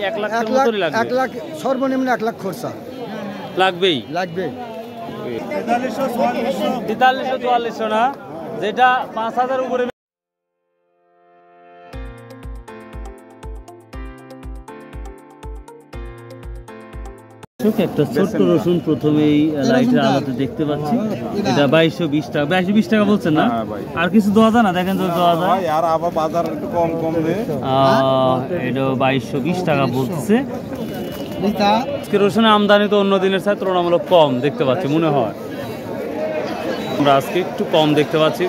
1 লাখ মতই লাগবে। 1 লাখ সর্বনিম্ন 1 লাখ খরচা লাগবেই। 4344 না, যেটা 5000 উপরে। একটা ছোট্ট রসুন প্রথমেই লাইটের আলোতে দেখতে পাচ্ছি, এটা 2220 টাকা। 2220 টাকা বলছেন না? আর কিছু দেওয়া যায় না? দেখেন তো দেওয়া যায়, আর আবার বাজার একটু কম কম নেই। এটা 2220 টাকা বলছে। আজকে রসুনের আমদানি তো অন্য দিনের সাথে তুলনামূলক কম দেখতে পাচ্ছি মনে হয়, আমরা আজকে একটু কম দেখতে পাচ্ছি।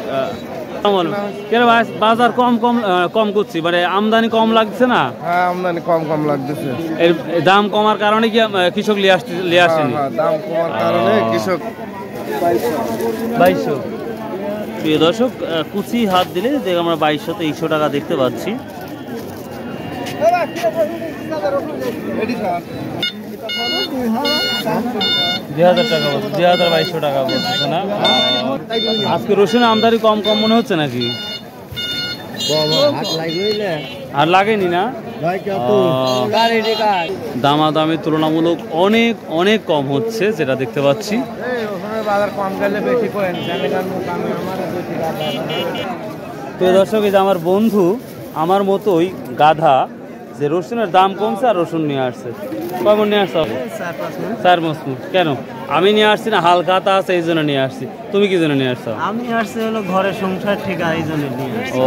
বাজার কম করছি, মানে আমদানি কম লাগছে না? হ্যাঁ, আমদানি কম লাগতেছে। এর দাম কমার কারণে কি কৃষক লিয়ে আসেনি? দাম কমার কারণে কৃষক 2200। প্রিয় দর্শক, কুচি হাত দিলে যে আমরা 2200-2300 টাকা দেখতে পাচ্ছি। 2000 টাকা বলছে, 2200 টাকা বলছে না? আজকে রসুন আমদানি কম মনে হচ্ছে নাকি? আর লাগেনি না? দামাদামি তুলনামূলক অনেক কম হচ্ছে, যেটা দেখতে পাচ্ছি। প্রিয় দর্শক, এই যে আমার বন্ধু আমার মতোই গাধা, যে রসুনের দাম কমছে আর রসুন নিয়ে আসছে। কখন নিয়ে আসছো? 4-5 মাস। কেন? আমি নিয়ে আসছি না, হালখাতা আছে এই জন্য নিয়ে আসছি। তুমি কি জন্য নিয়ে আসছো? আমি আসছি হলো ঘরে সংসার ঠিকা, এই জন্য নিয়ে আসছি। ও,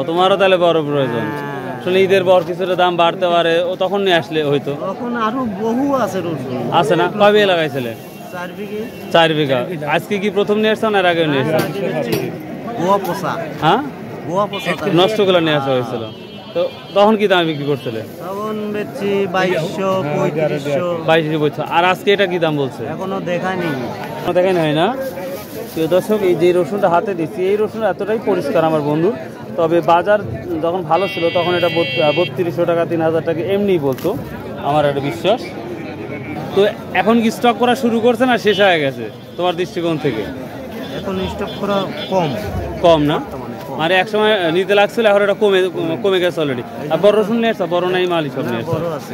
তোমারও তাহলে বড় প্রয়োজন। আসলে ঈদের পর কিছুটা দাম বাড়তে পারে, ও তখন নিয়ে আসলে হয়তো। তখন আরো বহু আছে রসুন। আছে না? কয় বিঘা লাগাইছিলে? 4 বিঘা। আজকে কি প্রথম নিয়ে আসছো না এর আগে নিয়ে আসছো? গোয়া পোষা। হ্যাঁ, গোয়া পোষা নষ্ট করে নিয়ে আসা হয়েছিল। তো তখন কি দামে বিক্রি করছিলে? তখন বেচছি 2200, 3500। 2200 বলছো। আর আজকে এটা কি দাম বলছে? এখনো দেখায়নি। দেখায়নি, হয় না? প্রিয় দর্শক, এই যে রসুনটা হাতে দিচ্ছি, এই রসুন এতটাই পরিষ্কার আমার বন্ধুর। তবে বাজার যখন ভালো ছিল তখন এটা 3200 টাকা, 3000 টাকা এমনিই বলতো, আমার একটা বিশ্বাস। তো এখন কি স্টক করা শুরু করছে না শেষ হয়ে গেছে তোমার দৃষ্টিকোণ থেকে? এখন স্টক করা কম না, মানে এক সময় নিতে লাগছিল, এখন এটা কমে গেছে অলরেডি। আর বড় রসুন নিয়ে আসছে? বড় নাই, মালই সব নিয়ে আসছে।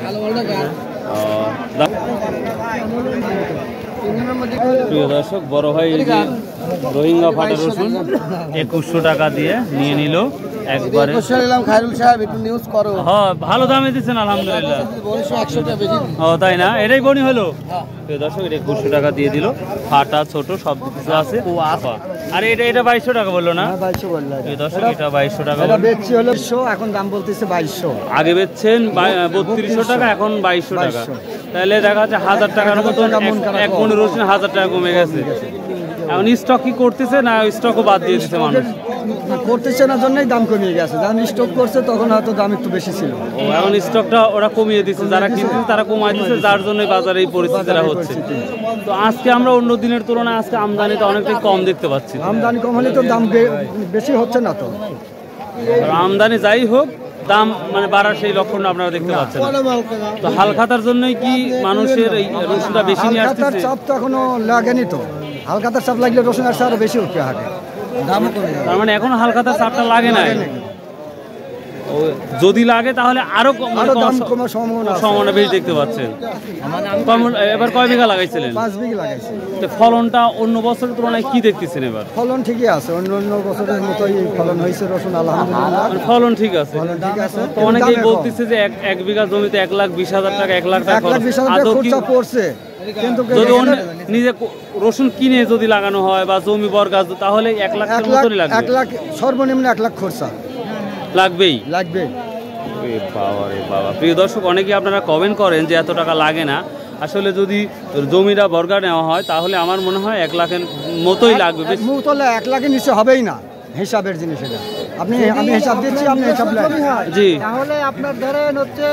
প্রিয় দর্শক, বড় ভাই এই যে রোহিঙ্গা ফাটা রসুন 2100 টাকা দিয়ে নিয়ে নিল একবারে। হ্যাঁ, ভালো দামে দিচ্ছেন আলহামদুলিল্লাহ। ও তাই না? এটাই বনি হলো। প্রিয় দর্শক, এটা 2100 টাকা দিয়ে দিল। ফাটা ছোট সব কিছু আছে। আর এটা 2200 টাকা বললো না? 2200 বললো। প্রিয় দর্শক, এটা 2200 টাকা বেচছি হলো 100, এখন দাম বলতেছে 2200। আগে বেচছেন 3200 টাকা, এখন 2200 টাকা। তাহলে দেখা যাচ্ছে 1000 টাকার মতন এক মন রসুন 1000 টাকা কমে গেছে। এখন স্টক কি করতেছে না স্টকও বাদ দিয়ে দিচ্ছে মানুষ? করতেছে না জন্যই দাম কমিয়ে গেছে। যখন স্টক করছে তখন হয়তো দাম একটু বেশি ছিল। এখন স্টকটা ওরা কমিয়ে দিচ্ছে, যারা কিনছে তারা কমায় দিচ্ছে, যার জন্য বাজারে এই পরিস্থিতিটা হচ্ছে। তো আজকে আমরা অন্য দিনের তুলনায় আজকে আমদানিটা অনেকটাই কম দেখতে পাচ্ছি। আমদানি কম হলে তো দাম বেশি হচ্ছে না। তো আমদানি যাই হোক, দাম মানে বাড়ার সেই লক্ষণ আপনারা দেখতে পাচ্ছেন। তো হালখাতার জন্যই কি মানুষের এই রসুনটা বেশি নিয়ে আসছে? হালখাতার চাপ তো এখনো লাগেনি। তো হালখাতার চাপ লাগলে রসুন আসছে আরো বেশি উঠবে হাটে, দামও কমে যাবে। তার মানে এখন হালখাতার চাপটা লাগে না। যদি লাগে তাহলে আরো দাম কমার সম্ভাবনা বেশি দেখতে পাচ্ছেন। এবার কয় বিঘা লাগাইছিলেন? 5 বিঘা লাগাইছি। তো ফলনটা অন্য বছরের তুলনায় কি দেখতেছেন এবার? ফলন ঠিকই আছে, অন্য বছরের মতোই ফলন হয়েছে রসুন আলহামদুলিল্লাহ। ফলন ঠিক আছে। তো অনেকেই বলতেছে যে 1 বিঘা জমিতে 1,20,000 টাকা, 1 লাখ টাকা খরচা পড়ছে। কিন্তু যদি নিজে রসুন কিনে যদি লাগানো হয় বা জমি বর্গা, তাহলে 1 লাখ মতনই লাগবে। 1 লাখ সর্বনিম্ন 1 লাখ খরচা লাগবে। বাবা। প্রিয় দর্শক, অনেকেই আপনারা কমেন্ট করেন যে এত টাকা লাগে না। আসলে যদি জমিটা বর্গা নেওয়া হয় তাহলে আমার মনে হয় 1 লাখের মতোই লাগবে। 1 লাখের নিচে হবেই না, হিসাবের জিনিস এটা। আমি হিসাব দিচ্ছি, আপনি হিসাব জি। তাহলে আপনার ধরেন হচ্ছে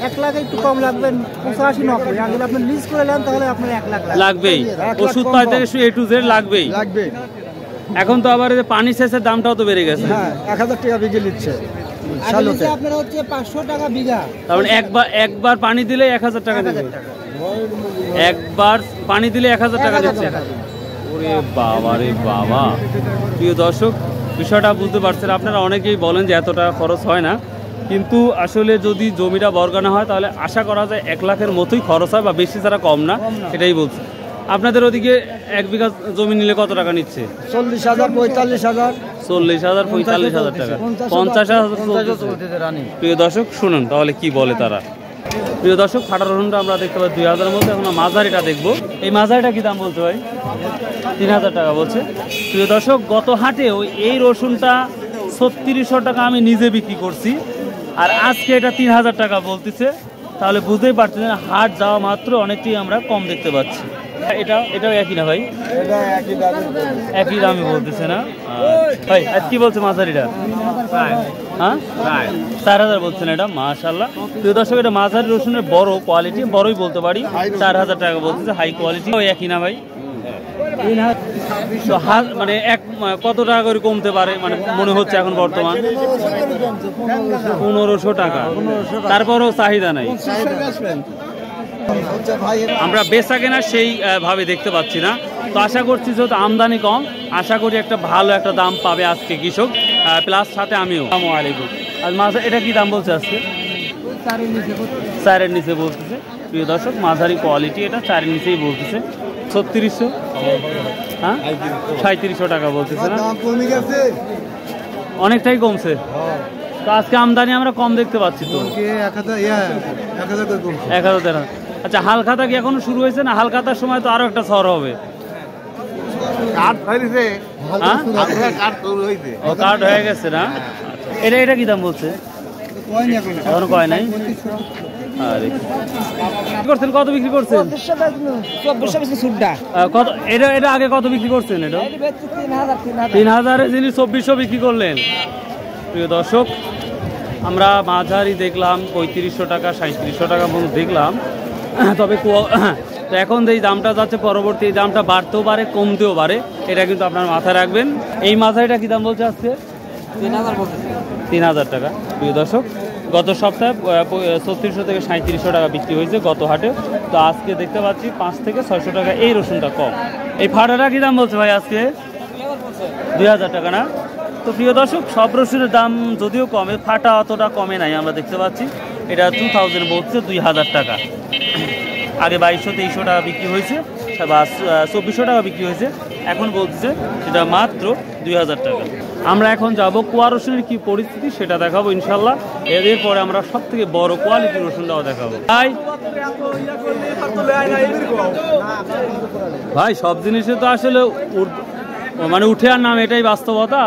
1 লাখ একটু কম লাগবে, 85-90। আর যদি আপনি লিজ করে নেন তাহলে আপনার 1 লাখ লাগবেই। ওষুধ পাই থেকে A to Z লাগবেই। এখন তো আবার পানি সেচের দামটাও তো বেড়ে গেছে। হ্যাঁ, 1000 টাকা বিঘে নিচ্ছে। আপনার হচ্ছে 500 টাকা বিঘা। তার মানে একবার পানি দিলে 1000 টাকা দিবে। একবার পানি দিলে 1000 টাকা দিচ্ছে। ওরে বাবা রে বাবা। প্রিয় দর্শক, বিষয়টা বুঝতে পারছেন আপনারা। অনেকেই বলেন যে এত টাকা খরচ হয় না, কিন্তু আসলে যদি জমিটা বর্গানো হয় তাহলে আশা করা যায় 1 লাখের মতোই খরচ হয়, বা বেশি ছাড়া কম না, এটাই বলছি। আপনাদের ওদিকে 1 বিঘা জমি নিলে কত টাকা নিচ্ছে? 40,000 45,000 40,000 45,000 টাকা, 50,000 চলতেছে। প্রিয় দর্শক শুনুন তাহলে কি বলে তারা। প্রিয় দর্শক, ফাটা রসুনটা আমরা দেখতে পাচ্ছি 2,000-এর মধ্যে। এখন মাঝারিটা দেখবো। এই মাঝারিটা কি দাম বলছে ভাই? 3,000 টাকা বলছে। প্রিয় দর্শক, গত হাটেও এই রসুনটা 3600 টাকা আমি নিজে বিক্রি করছি, আর আজকে এটা 3,000 টাকা বলতেছে। তাহলে বুঝতেই পারছেন হাট যাওয়া মাত্র অনেকটাই আমরা কম দেখতে পাচ্ছি। এটাও একই না ভাই? একই দামে বলতেছে না ভাই? আজ কি বলছে মাঝারিটা? হ্যাঁ 4,000 বলছেন এটা। মাশাআল্লাহ। প্রিয় দর্শক, এটা মাঝারি রসুনের বড় কোয়ালিটি, বড়ই বলতে পারি। 4,000 টাকা বলতেছে, হাই কোয়ালিটি। একই না ভাই? মানে কত টাকা করে কমতে পারে মানে মনে হচ্ছে এখন বর্তমান? 1500 টাকা। তারপরও চাহিদা নাই। আমরা বেচা কেনা সেই ভাবে দেখতে পাচ্ছি না। তো আশা করছি যেহেতু আমদানি কম, আশা করি একটা ভালো একটা দাম পাবে আজকে কৃষক, প্লাস সাথে আমিও। আসসালামু আলাইকুম। আজ মাছ এটা কি দাম বলছে আজকে? 4-এর নিচে বলতেছে। প্রিয় দর্শক, মাঝারি কোয়ালিটি, এটা 4-এর নিচেই বলতেছে। 3600, হ্যাঁ 3700 টাকা বলতেছে না? অনেকটাই কমছে। তো আজকে আমদানি আমরা কম দেখতে পাচ্ছি তো। 1,000। আচ্ছা, হালখাতা কি এখনো শুরু হয়েছে না? হালখাতার সময় তো আরো একটা সর হবে। কার্ড হয়ে গেছে না? এটা কি দাম বলছে? এখনো কয় নাই। আরে করছেন কত বিক্রি করছেন? 2400 এটা আগে কত বিক্রি করছেন? এটা 3,000 জিনিস 2400 বিক্রি করলেন। প্রিয় দর্শক, আমরা মাঝারি দেখলাম 3500 টাকা 3700 টাকা পর্যন্ত দেখলাম। তবে তো এখন যেই দামটা যাচ্ছে, পরবর্তী এই দামটা বাড়তেও পারে কমতেও পারে, এটা কিন্তু আপনার মাথায় রাখবেন। এই মাঝারিটা কি দাম বলছে আজকে? 3,000 টাকা। প্রিয় দর্শক, গত সপ্তাহে 3600 থেকে 3700 টাকা বিক্রি হয়েছে গত হাটে। তো আজকে দেখতে পাচ্ছি 500 থেকে 600 টাকা এই রসুনটা কম। এই ফাটাটা কি দাম বলছে ভাই আজকে? 2,000 টাকা না? তো প্রিয় দর্শক, সব রসুনের দাম যদিও কমে, ফাটা অতটা কমে নাই আমরা দেখতে পাচ্ছি। এটা 2000 বলছে, 2,000 টাকা। আগে 2200-2300 টাকা বিক্রি হয়েছে, বা 2400 টাকা বিক্রি হয়েছে, এখন বলছে সেটা মাত্র 2,000 টাকা। আমরা এখন যাব কুয়া রসুনের কি পরিস্থিতি সেটা দেখাবো ইনশাল্লাহ। এদের পরে আমরা সব থেকে বড় কোয়ালিটির রসুনটাও দেখাবো। ভাই সব জিনিসে তো আসলে মানে উঠে আর নাম, এটাই বাস্তবতা।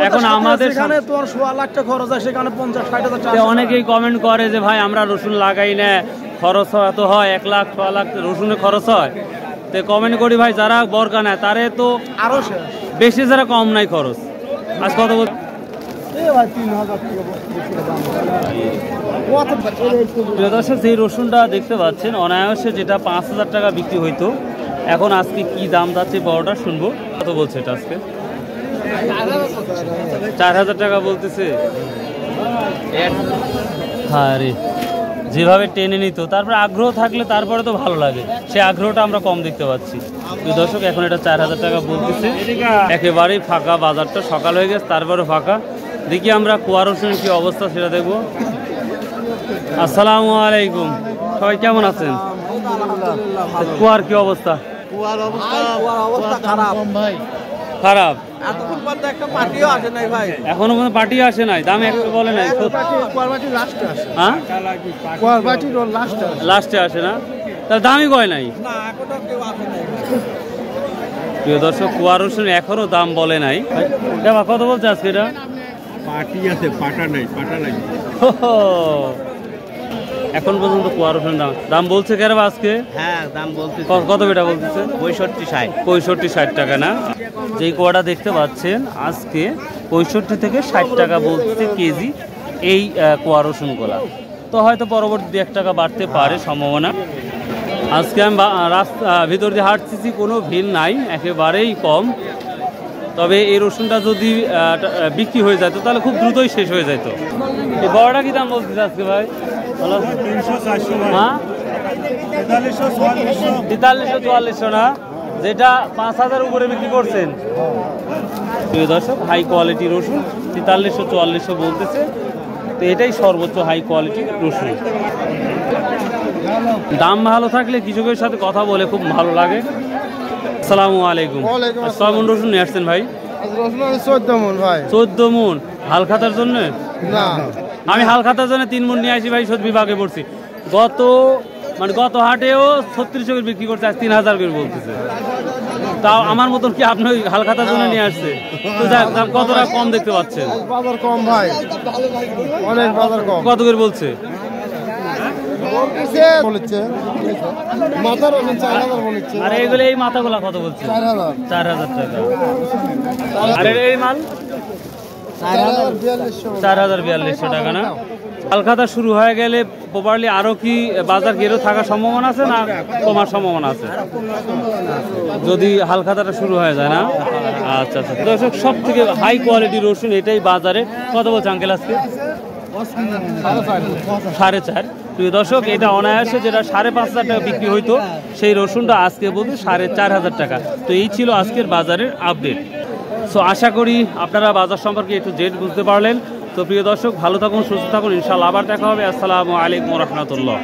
এখন আমাদের অনেকেই কমেন্ট করে যে ভাই আমরা রসুন লাগাই না, খরচ এত হয়, 1 লাখ 6 লাখ রসুনে খরচ হয়। তো কমেন্ট করি ভাই, যারা বর্গা নেয় তারে তো আরো বেশি, যারা কম নাই খরচ। আজ কত বল? যে রসুনটা দেখতে পাচ্ছেন অনায়াসে, যেটা 5,000 টাকা বিক্রি হইতো, এখন আজকে কি দাম যাচ্ছে বড়টা শুনবো। কত বলছে এটা আজকে? 4,000 টাকা বলতেছে। হ্যাঁ রে, যেভাবে টেনে নিত, তারপরে আগ্রহ থাকলে তারপরে তো ভালো লাগে, সে আগ্রহটা আমরা কম দেখতে পাচ্ছি। দর্শক, এখন এটা 4,000 টাকা বলতেছে। একেবারেই ফাঁকা বাজারটা, সকাল হয়ে গেছে তারপরে ফাঁকা। দেখি আমরা কুয়া রসুনের কি অবস্থা সেটা দেখবো। আসসালামু আলাইকুম, সবাই কেমন আছেন? কুয়ার কি অবস্থা? খারাপ। এখনো কোনো পার্টিও আসে নাই, দাম একটু বলে নাই। লাস্টে আসে না, তার দামই কয় নাই। প্রিয় দর্শক, কুয়া রসুন এখনো দাম বলে নাই। কত বলছে আজকে এটা? পার্টি আছে, পাটা নাই, পাটা নাই। এখন পর্যন্ত কুয়া রসুন দাম বলছে কেন আজকে? হ্যাঁ, দাম বলছে। কত বেটা বলতেছে? 65-60 টাকা না? যেই কুয়াটা দেখতে পাচ্ছেন আজকে 65 থেকে 60 টাকা বলছে কেজি এই কুয়া রসুন গোলা। তো হয়তো পরবর্তী 1 টাকা বাড়তে পারে সম্ভাবনা। আজকে আমি রাস্তা ভিতর দিয়ে হাঁটতেছি, কোনো ভিড় নাই, একেবারেই কম। তবে এই রসুনটা যদি বিক্রি হয়ে যেত তাহলে খুব দ্রুতই শেষ হয়ে যেত। এই বড়টা কি দাম বলতেছে আজকে ভাই? 4300-4400 না, যেটা 5,000 উপরে বিক্রি করছেন। প্রিয় দর্শক, হাই কোয়ালিটি রসুন 4300-4400 বলতেছে। তো এটাই সর্বোচ্চ হাই কোয়ালিটি রসুন। দাম ভালো থাকলে কৃষকের সাথে কথা বলে খুব ভালো লাগে। আসসালামু আলাইকুম। কয় মন রসুন নিয়ে আসছেন ভাই? 14 মন ভাই। 14 মন হালখাতার জন্য? না, আমি হালখাতার জন্য 3 মন নিয়ে আসি ভাই, সব বিভাগে পড়ছি। গত হাটেও 3600 করে বিক্রি করছে, আজ 3000 করে বলতেছে। তাও আমার মতন কি আপনি ওই হালখাতার জন্য নিয়ে আসছে? তো যাক, দাম কতটা কম দেখতে পাচ্ছেন? বাজার কম ভাই, অনেক বাজার কম। কত করে বলছে? বলেছে মাথার 4000 বলেছে। আর এইগুলো এই মাথাগুলা কত বলছে? 4000 টাকা। আর এই মাল 4200 টাকা না? হালখাতা শুরু হয়ে গেলে প্রপারলি আরো কি বাজার গেরো থাকার সম্ভাবনা আছে না কমার সম্ভাবনা আছে যদি হালখাতাটা শুরু হয়ে যায়? না, আচ্ছা আচ্ছা। দর্শক, সব থেকে হাই কোয়ালিটি রসুন এটাই বাজারে। কত বলছে আঙ্কেল আজকে? 4.5। প্রিয় দর্শক, এটা অনায়াসে যেটা 5,500 টাকা বিক্রি হইতো সেই রসুনটা আজকে বলতে 4,500 টাকা। তো এই ছিল আজকের বাজারের আপডেট। সো আশা করি আপনারা বাজার সম্পর্কে একটু জেড বুঝতে পারলেন। তো প্রিয় দর্শক, ভালো থাকুন, সুস্থ থাকুন, ইনশাআল্লাহ আবার দেখা হবে। আসসালামু আলাইকুম ওয়া রাহমাতুল্লাহ।